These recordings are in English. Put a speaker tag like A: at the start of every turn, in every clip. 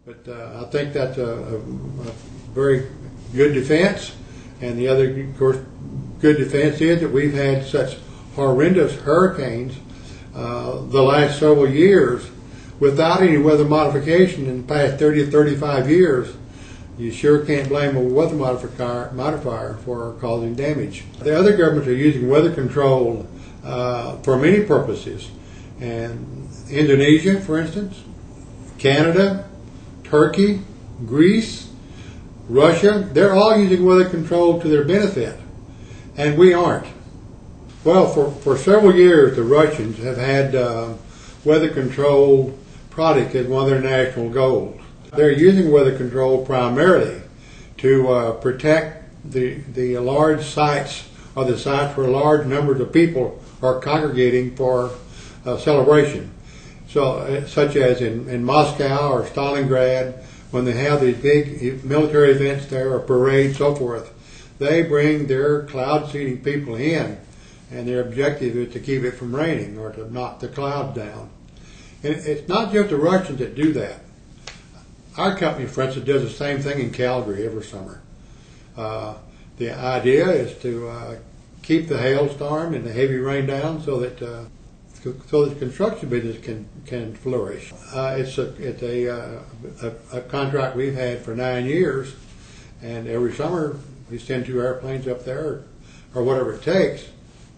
A: But I think that's a very good defense. And the other, of course, good defense is that we've had such horrendous hurricanes the last several years without any weather modification in the past 30 to 35 years. You sure can't blame a weather modifier for causing damage. The other governments are using weather control for many purposes. And Indonesia, for instance, Canada, Turkey, Greece, Russia, they're all using weather control to their benefit, and we aren't. Well, for several years, the Russians have had weather control product as one of their national goals. They're using weather control primarily to protect the large sites, or the sites where large numbers of people are congregating for celebration. So, such as in Moscow or Stalingrad, when they have these big military events there, or parades, so forth, they bring their cloud seeding people in, and their objective is to keep it from raining or to knock the clouds down. And it's not just the Russians that do that. Our company, for instance, does the same thing in Calgary every summer. The idea is to keep the hailstorm and the heavy rain down so that the construction business can flourish. It's a contract we've had for 9 years, and every summer we send 2 airplanes up there, or whatever it takes,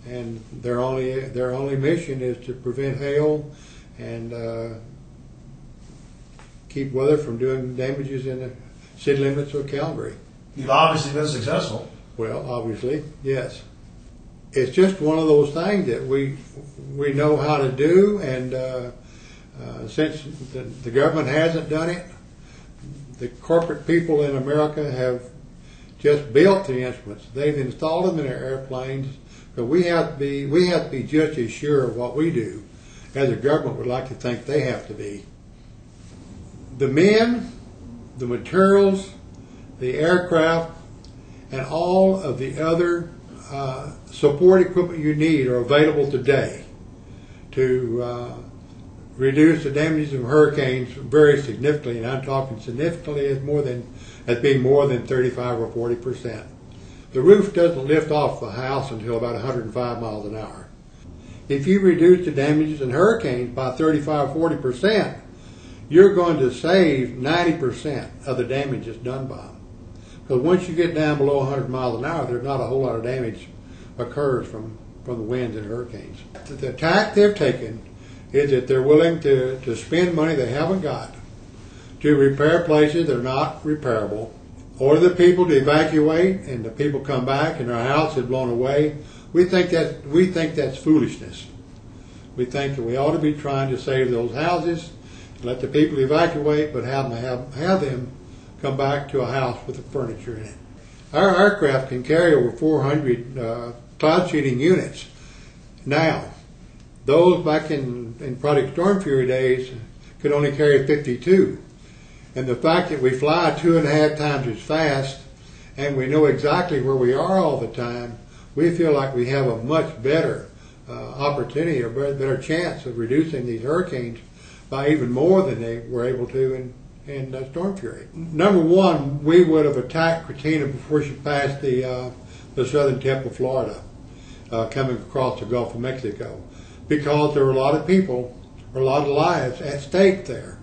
A: and their only mission is to prevent hail and keep weather from doing damages in the city limits of Calgary.
B: You've obviously been successful.
A: Well, obviously, yes. It's just one of those things that we know how to do, and since the government hasn't done it, the corporate people in America have just built the instruments. They've installed them in their airplanes, but we have to be just as sure of what we do as the government would like to think they have to be. The men, the materials, the aircraft, and all of the other support equipment you need are available today to reduce the damages of hurricanes very significantly, and I'm talking significantly as being more than 35 or 40%. The roof doesn't lift off the house until about 105 miles an hour. If you reduce the damages in hurricanes by 35 or 40%, you're going to save 90% of the damage that's done by them. Because once you get down below 100 miles an hour, there's not a whole lot of damage occurs from the winds and hurricanes. The tack they've taken is that they're willing to spend money they haven't got to repair places that are not repairable, order the people to evacuate, and the people come back and their house is blown away. We think that's foolishness. We think that we ought to be trying to save those houses, let the people evacuate, but have them come back to a house with the furniture in it. Our aircraft can carry over 400 cloud seeding units. Now, those back in Project Storm Fury days could only carry 52. And the fact that we fly 2.5 times as fast and we know exactly where we are all the time, we feel like we have a much better opportunity, or better chance of reducing these hurricanes by even more than they were able to in Storm Fury. Number one, we would have attacked Katrina before she passed the southern tip of Florida, coming across the Gulf of Mexico, because there were a lot of people, or a lot of lives at stake there.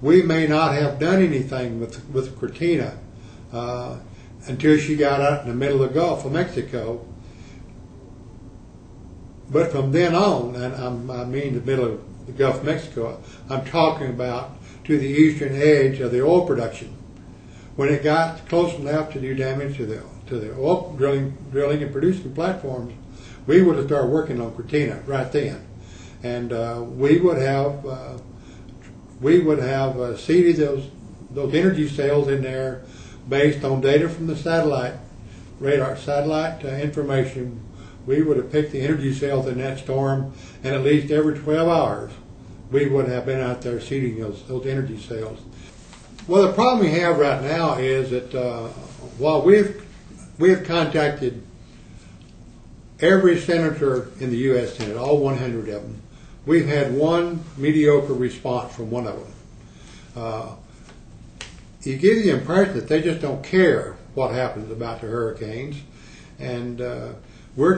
A: We may not have done anything with Katrina until she got out in the middle of the Gulf of Mexico. But from then on, and I mean the middle of the Gulf of Mexico, I'm talking about to the eastern edge of the oil production. When it got close enough to do damage to the oil drilling and producing platforms, we would have started working on Katrina right then, and we would have seeded those energy cells in there based on data from the satellite information. We would have picked the energy cells in that storm, and at least every 12 hours we would have been out there seeding those energy cells. Well, the problem we have right now is that while we have contacted every senator in the U.S. Senate, all 100 of them, we've had one mediocre response from one of them. you get the impression that they just don't care what happens about the hurricanes. And we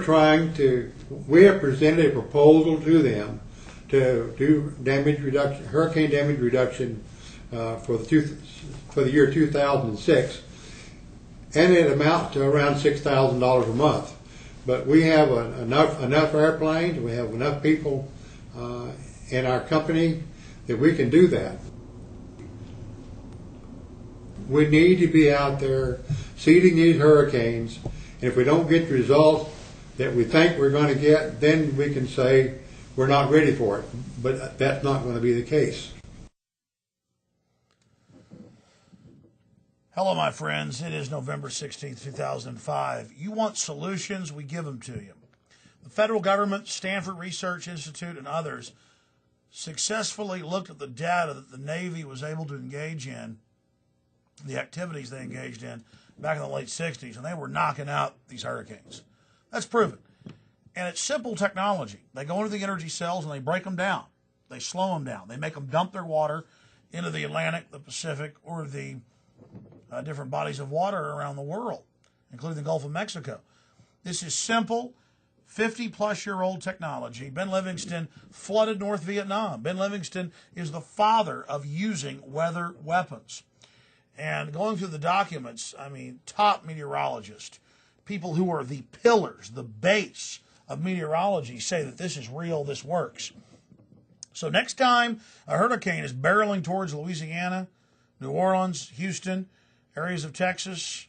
A: have presented a proposal to them to do hurricane damage reduction for the year 2006, and it amounts to around $6,000 a month. But we have enough airplanes, we have enough people in our company that we can do that. We need to be out there seeding these hurricanes, and if we don't get the results that we think we're going to get, then we can say we're not ready for it. But that's not going to be the case.
C: Hello, my friends. It is November 16th, 2005. You want solutions, we give them to you. The federal government, Stanford Research Institute, and others successfully looked at the data that the Navy was able to engage in, the activities they engaged in back in the late 60s, and they were knocking out these hurricanes. That's proven. And it's simple technology. They go into the energy cells and they break them down. They slow them down. They make them dump their water into the Atlantic, the Pacific, or the different bodies of water around the world, including the Gulf of Mexico. This is simple, 50-plus-year-old technology. Ben Livingston flooded North Vietnam. Ben Livingston is the father of using weather weapons. And going through the documents, I mean, top meteorologists, people who are the pillars, the base of meteorology, say that this is real, this works. So next time a hurricane is barreling towards Louisiana, New Orleans, Houston, areas of Texas,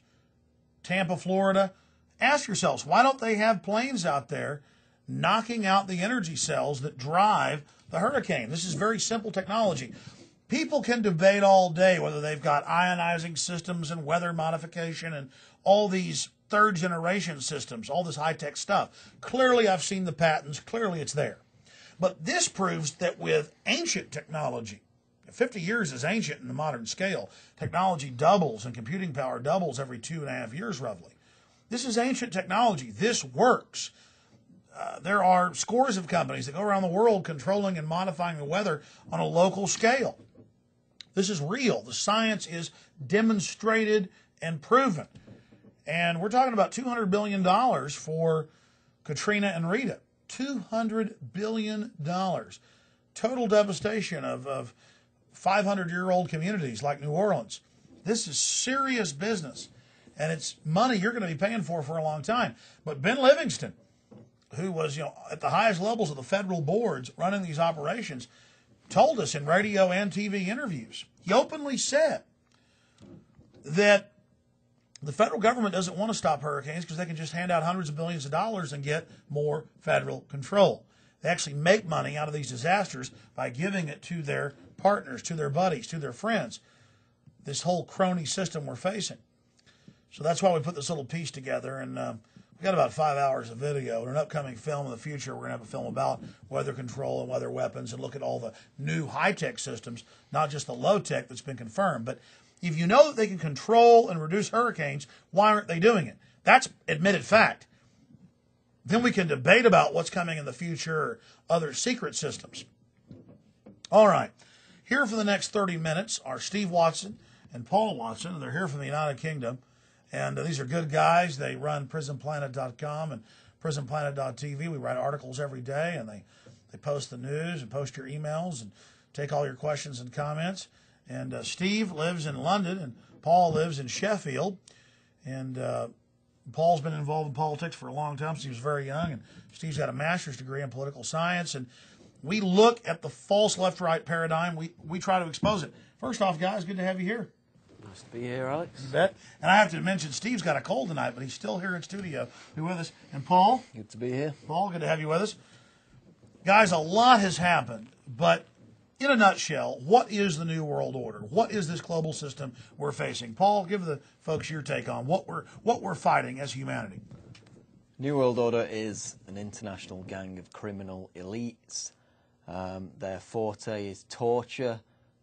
C: Tampa, Florida, ask yourselves, why don't they have planes out there knocking out the energy cells that drive the hurricane? This is very simple technology. People can debate all day whether they've got ionizing systems and weather modification and all these third-generation systems, all this high-tech stuff. Clearly, I've seen the patents. Clearly, it's there. But this proves that with ancient technology, 50 years is ancient in the modern scale. Technology doubles and computing power doubles every 2.5 years, roughly. This is ancient technology. This works. There are scores of companies that go around the world controlling and modifying the weather on a local scale. This is real. The science is demonstrated and proven. And we're talking about $200 billion for Katrina and Rita. $200 billion. Total devastation of 500-year-old communities like New Orleans. This is serious business. And it's money you're going to be paying for a long time. But Ben Livingston, who was at the highest levels of the federal boards running these operations, told us in radio and TV interviews, he openly said that the federal government doesn't want to stop hurricanes because they can just hand out hundreds of billions of dollars and get more federal control. They actually make money out of these disasters by giving it to their partners, to their buddies, to their friends. This whole crony system we're facing. So that's why we put this little piece together, and we've got about 5 hours of video. In an upcoming film in the future, we're going to have a film about weather control and weather weapons and look at all the new high-tech systems, not just the low-tech that's been confirmed. But if you know that they can control and reduce hurricanes, why aren't they doing it? That's admitted fact. Then we can debate about what's coming in the future or other secret systems. All right. Here for the next 30 minutes are Steve Watson and Paul Watson, and they're here from the United Kingdom. And these are good guys. They run PrisonPlanet.com and PrisonPlanet.tv. We write articles every day, and they post the news and post your emails and take all your questions and comments. And Steve lives in London, and Paul lives in Sheffield. And Paul's been involved in politics for a long time since he was very young, and Steve's got a master's degree in political science. And we look at the false left-right paradigm. We try to expose it. First off, guys, good to have you here.
D: Nice to be here, Alex.
C: You bet. And I have to mention, Steve's got a cold tonight, but he's still here in studio. Be with us. And Paul?
D: Good to be here.
C: Paul, good to have you with us. Guys, a lot has happened, but in a nutshell, what is the New World Order? What is this global system we're facing? Paul, give the folks your take on what we're fighting as humanity.
D: New World Order is an international gang of criminal elites. Their forte is torture,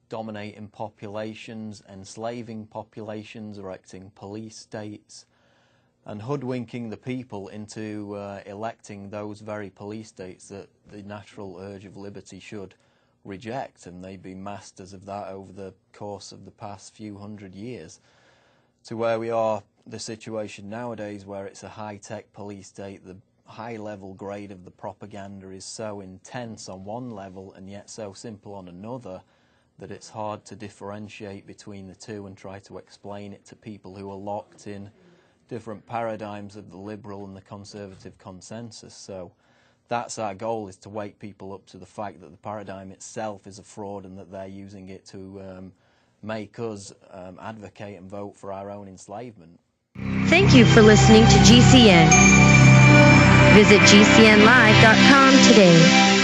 D: dominating populations, enslaving populations, erecting police states, and hoodwinking the people into electing those very police states that the natural urge of liberty should reject, and they've been masters of that over the course of the past few hundred years, to where we are, the situation nowadays where it's a high-tech police state. The high-level grade of the propaganda is so intense on one level and yet so simple on another that it's hard to differentiate between the two and try to explain it to people who are locked in different paradigms of the liberal and the conservative consensus. So that's our goal, is to wake people up to the fact that the paradigm itself is a fraud and that they're using it to make us advocate and vote for our own enslavement.
E: Thank you for listening to GCN. Visit GCNlive.com today.